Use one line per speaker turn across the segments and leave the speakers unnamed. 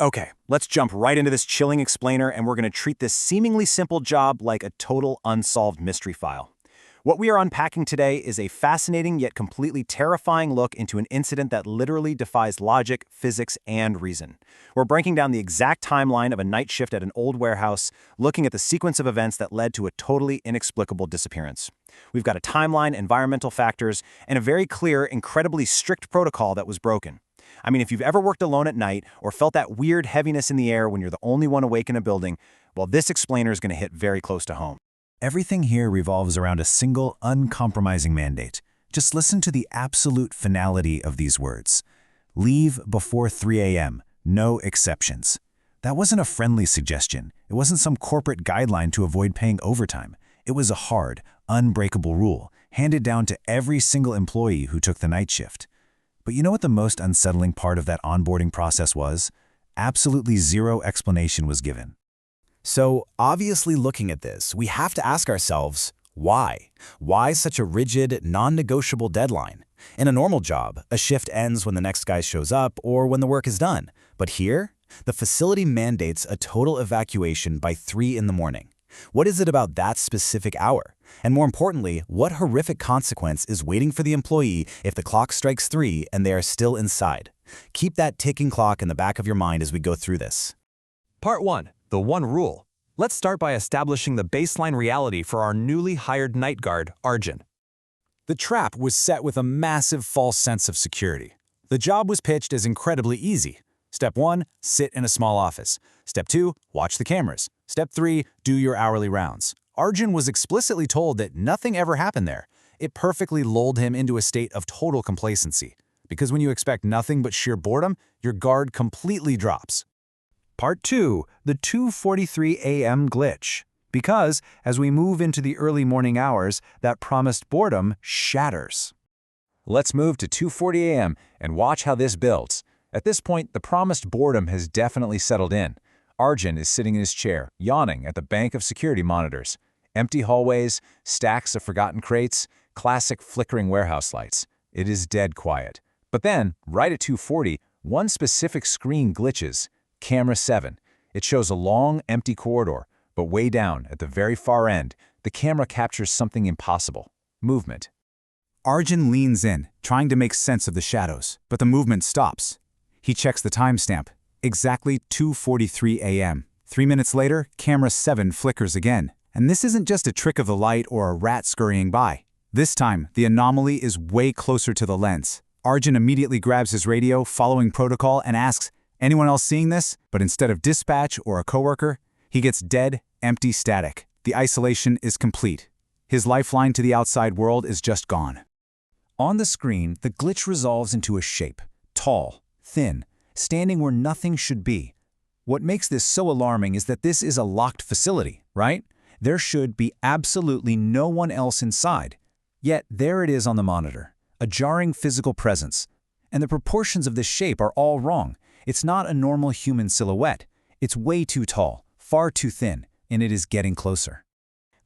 Okay, let's jump right into this chilling explainer, and we're going to treat this seemingly simple job like a total unsolved mystery file. What we are unpacking today is a fascinating yet completely terrifying look into an incident that literally defies logic, physics, and reason. We're breaking down the exact timeline of a night shift at an old warehouse, looking at the sequence of events that led to a totally inexplicable disappearance. We've got a timeline, environmental factors, and a very clear, incredibly strict protocol that was broken. I mean, if you've ever worked alone at night or felt that weird heaviness in the air when you're the only one awake in a building, well, this explainer is going to hit very close to home.
Everything here revolves around a single, uncompromising mandate. Just listen to the absolute finality of these words. Leave before 3 a.m., no exceptions. That wasn't a friendly suggestion. It wasn't some corporate guideline to avoid paying overtime. It was a hard, unbreakable rule, handed down to every single employee who took the night shift. But you know what the most unsettling part of that onboarding process was? Absolutely zero explanation was given.
So, obviously looking at this, we have to ask ourselves, why? Why such a rigid, non-negotiable deadline? In a normal job, a shift ends when the next guy shows up or when the work is done. But here, the facility mandates a total evacuation by 3 in the morning. What is it about that specific hour? And more importantly, what horrific consequence is waiting for the employee if the clock strikes 3 and they are still inside? Keep that ticking clock in the back of your mind as we go through this.
Part 1. The One Rule. Let's start by establishing the baseline reality for our newly hired night guard, Arjun.
The trap was set with a massive false sense of security. The job was pitched as incredibly easy. Step 1, sit in a small office. Step 2, watch the cameras. Step 3, do your hourly rounds. Arjun was explicitly told that nothing ever happened there. It perfectly lulled him into a state of total complacency. Because when you expect nothing but sheer boredom, your guard completely drops. Part 2, the 2:43 a.m. glitch. Because, as we move into the early morning hours, that promised boredom shatters.
Let's move to 2:40 a.m. and watch how this builds. At this point, the promised boredom has definitely settled in. Arjun is sitting in his chair, yawning at the bank of security monitors. Empty hallways, stacks of forgotten crates, classic flickering warehouse lights. It is dead quiet. But then, right at 2:40, one specific screen glitches. Camera 7. It shows a long, empty corridor, but way down, at the very far end, the camera captures something impossible. Movement.
Arjun leans in, trying to make sense of the shadows, but the movement stops. He checks the timestamp. Exactly 2:43 a.m. 3 minutes later, camera 7 flickers again. And this isn't just a trick of the light or a rat scurrying by. This time, the anomaly is way closer to the lens. Arjun immediately grabs his radio, following protocol, and asks, "Anyone else seeing this?" But instead of dispatch or a coworker, he gets dead, empty static. The isolation is complete. His lifeline to the outside world is just gone. On the screen, the glitch resolves into a shape. Tall, thin, standing where nothing should be. What makes this so alarming is that this is a locked facility, right? There should be absolutely no one else inside. Yet there it is on the monitor, a jarring physical presence. And the proportions of this shape are all wrong. It's not a normal human silhouette. It's way too tall, far too thin, and it is getting closer.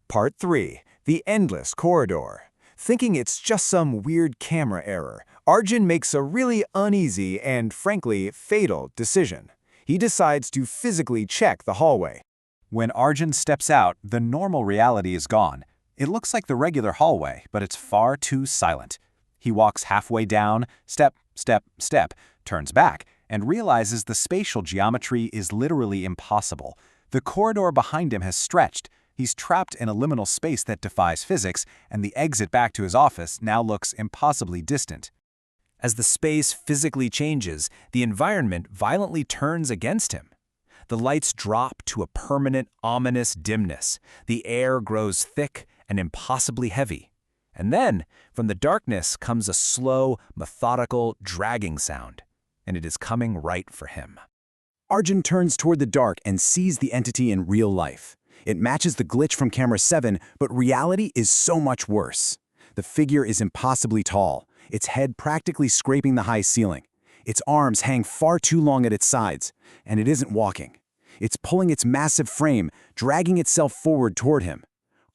Part 3. The Endless Corridor. Thinking it's just some weird camera error, Arjun makes a really uneasy and, frankly, fatal decision. He decides to physically check the hallway. When Arjun steps out, the normal reality is gone. It looks like the regular hallway, but it's far too silent. He walks halfway down, step, step, step, turns back, and realizes the spatial geometry is literally impossible. The corridor behind him has stretched. He's trapped in a liminal space that defies physics, and the exit back to his office now looks impossibly distant. As the space physically changes, the environment violently turns against him. The lights drop to a permanent, ominous dimness. The air grows thick and impossibly heavy. And then, from the darkness comes a slow, methodical, dragging sound. And it is coming right for him. Arjun turns toward the dark and sees the entity in real life. It matches the glitch from camera 7, but reality is so much worse. The figure is impossibly tall, its head practically scraping the high ceiling. Its arms hang far too long at its sides, and it isn't walking. It's pulling its massive frame, dragging itself forward toward him.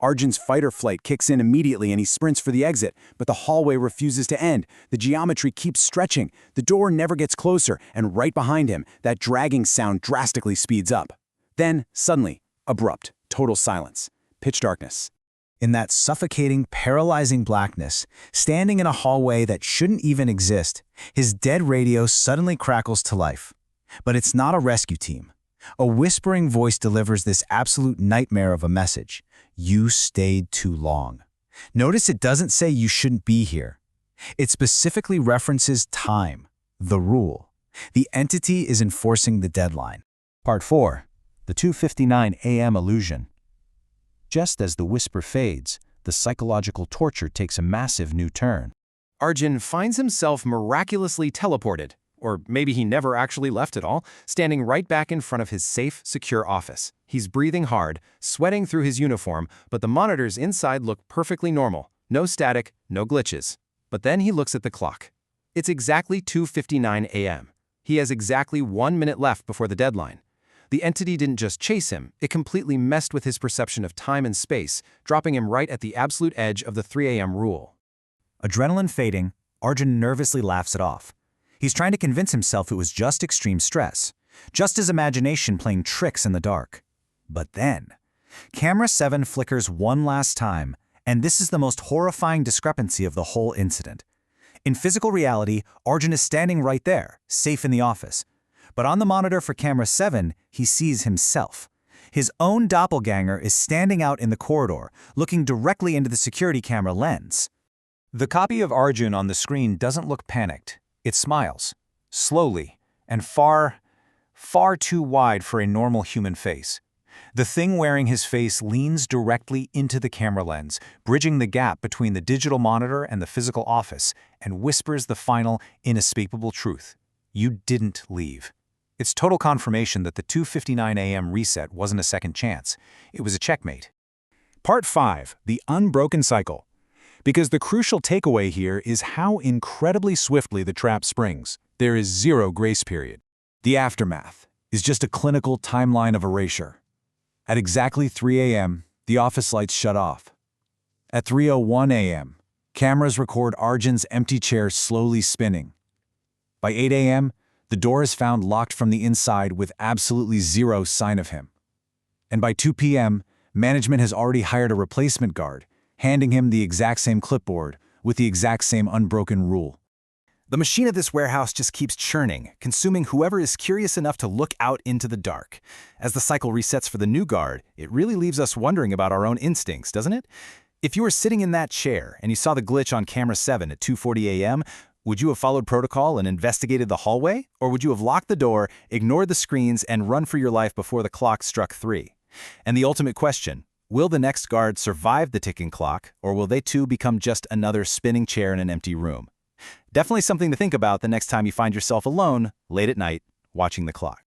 Arjun's fight or flight kicks in immediately and he sprints for the exit, but the hallway refuses to end. The geometry keeps stretching. The door never gets closer, and right behind him, that dragging sound drastically speeds up. Then, suddenly, abrupt, total silence, pitch darkness. In that suffocating, paralyzing blackness, standing in a hallway that shouldn't even exist, his dead radio suddenly crackles to life. But it's not a rescue team. A whispering voice delivers this absolute nightmare of a message. You stayed too long. Notice it doesn't say you shouldn't be here. It specifically references time, the rule. The entity is enforcing the deadline. Part 4. The 2:59 a.m. illusion. Just as the whisper fades, the psychological torture takes a massive new turn.
Arjun finds himself miraculously teleported, or maybe he never actually left at all, standing right back in front of his safe, secure office. He's breathing hard, sweating through his uniform, but the monitors inside look perfectly normal. No static, no glitches. But then he looks at the clock. It's exactly 2:59 a.m. He has exactly 1 minute left before the deadline. The entity didn't just chase him, it completely messed with his perception of time and space, dropping him right at the absolute edge of the 3 a.m. rule.
Adrenaline fading, Arjun nervously laughs it off. He's trying to convince himself it was just extreme stress, just his imagination playing tricks in the dark. But then, camera 7 flickers one last time, and this is the most horrifying discrepancy of the whole incident. In physical reality, Arjun is standing right there, safe in the office. But on the monitor for camera 7, he sees himself. His own doppelganger is standing out in the corridor, looking directly into the security camera lens. The copy of Arjun on the screen doesn't look panicked. It smiles, slowly, and far too wide for a normal human face. The thing wearing his face leans directly into the camera lens, bridging the gap between the digital monitor and the physical office, and whispers the final, inescapable truth. You didn't leave. It's total confirmation that the 2:59 a.m. reset wasn't a second chance. It was a checkmate. Part 5. The Unbroken Cycle. Because the crucial takeaway here is how incredibly swiftly the trap springs. There is zero grace period. The aftermath is just a clinical timeline of erasure. At exactly 3 a.m., the office lights shut off. At 3:01 a.m., cameras record Arjun's empty chair slowly spinning. By 8 a.m., the door is found locked from the inside with absolutely zero sign of him. And by 2 p.m., management has already hired a replacement guard, handing him the exact same clipboard with the exact same unbroken rule. The machine of this warehouse just keeps churning, consuming whoever is curious enough to look out into the dark. As the cycle resets for the new guard, it really leaves us wondering about our own instincts, doesn't it? If you were sitting in that chair and you saw the glitch on camera 7 at 2:40 a.m., would you have followed protocol and investigated the hallway? Or would you have locked the door, ignored the screens, and run for your life before the clock struck 3? And the ultimate question, will the next guard survive the ticking clock, or will they too become just another spinning chair in an empty room? Definitely something to think about the next time you find yourself alone, late at night, watching the clock.